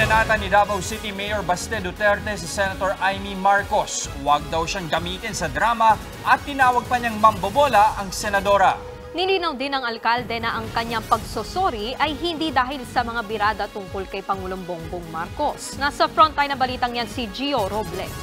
Binanatan ni Davao City Mayor Baste Duterte si Senator Amy Marcos. Huwag daw siyang gamitin sa drama at tinawag pa niyang mambobola ang senadora. Nilinaw din ng alkalde na ang kanyang pagsusori ay hindi dahil sa mga birada tungkol kay Pangulong Bongbong Marcos. Nasa frontline na balitang yan si Gio Robles.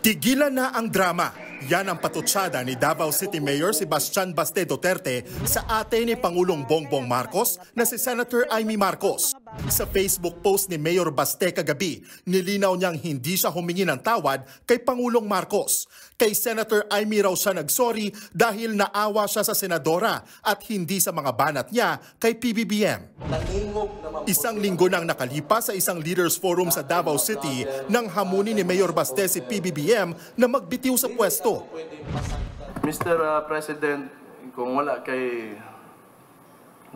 Tigilan na ang drama. Yan ang patutsada ni Davao City Mayor Sebastian Baste Duterte sa ate ni Pangulong Bongbong Marcos na si Senator Amy Marcos. Sa Facebook post ni Mayor Baste kagabi, nilinaw niyang hindi siya humingi ng tawad kay Pangulong Marcos. Kay Senator Amy raw siya nagsorry dahil naawa siya sa senadora at hindi sa mga banat niya kay PBBM. Isang linggo nang nakalipas sa isang leaders forum sa Davao City nang hamunin ni Mayor Baste si PBBM na magbitiw sa pwesto. Mr. President, kung wala kay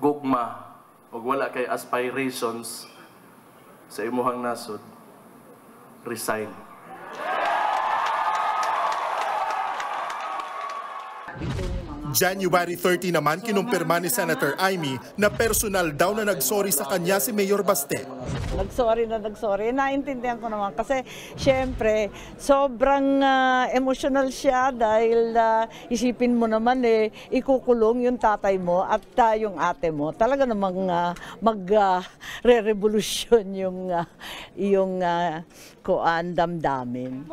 gugma o wala kay aspirations sa imuhang nasod, resign. January 30 naman kinumpirma ni Senator Amy na personal daw na nagsorry sa kanya si Mayor Baste. Nagsorry. Naintindihan ko naman kasi syempre sobrang emotional siya dahil isipin mo naman ikukulong yung tatay mo at yung ate mo. Talaga namang magre-revolusyon yung damdamin.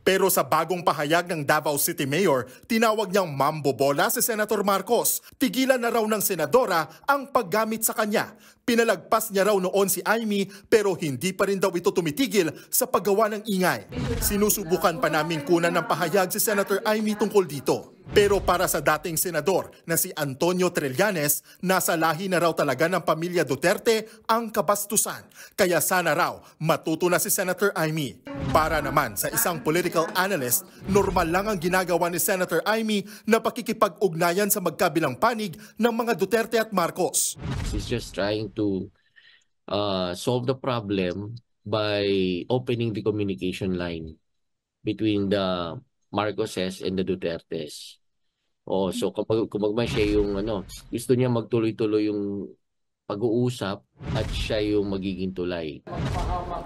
Pero sa bagong pahayag ng Davao City Mayor, tinawag niyang mambobola si Senator Marcos. Tigilan na raw ng senadora ang paggamit sa kanya. Pinalagpas niya raw noon si Amy pero hindi pa rin daw ito tumitigil sa paggawa ng ingay. Sinusubukan pa naming kunan ng pahayag si Senator Amy tungkol dito. Pero para sa dating senador na si Antonio Trillanes, nasa lahi na raw talaga ng pamilya Duterte ang kabastusan. Kaya sana raw matuto na si Senator Amy. Para naman sa isang political analyst, normal lang ang ginagawa ni Senator Amy na pakikipag-ugnayan sa magkabilang panig ng mga Duterte at Marcos. He's just trying to solve the problem by opening the communication line between the Marcoses and the Dutertes. So kumagman siya yung gusto niya magtuloy-tuloy yung pag-uusap at siya yung magiging tulay.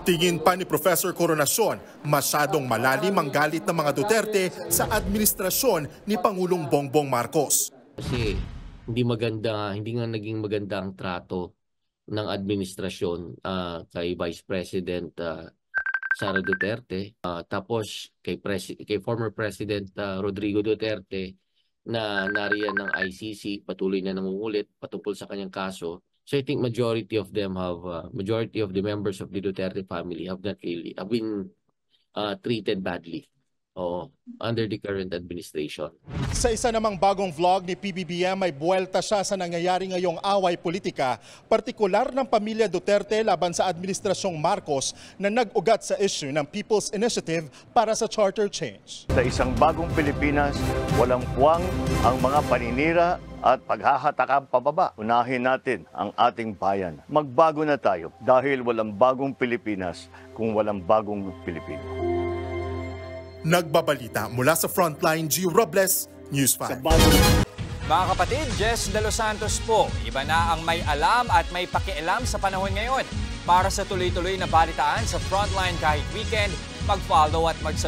Tingin pa ni Professor Coronacion, masyadong malalim ang galit ng mga Duterte sa administrasyon ni Pangulong Bongbong Marcos. Kasi hindi nga naging maganda ang trato ng administrasyon kay Vice President Sara Duterte, tapos kay former President Rodrigo Duterte na nariyan ng ICC, patuloy na nangungulit patungkol sa kanyang kaso. So I think majority of the members of the Duterte family have been treated badly under the current administration. Sa isa namang bagong vlog ni PBBM ay buwelta siya sa nangyayari ngayong away politika, partikular ng pamilya Duterte laban sa administrasyong Marcos na nag-ugat sa issue ng People's Initiative para sa charter change. Sa isang bagong Pilipinas, walang puwang ang mga paninira at paghahatakang pababa. Unahin natin ang ating bayan. Magbago na tayo dahil walang bagong Pilipinas kung walang bagong Pilipino. Nagbabalita mula sa Frontline, Gio Robles, News 5. Mga kapatid, Jess De Los Santos po. Iba na ang may alam at may pakialam sa panahon ngayon. Para sa tuloy-tuloy na balitaan sa Frontline kahit weekend, mag-follow at mag-subscribe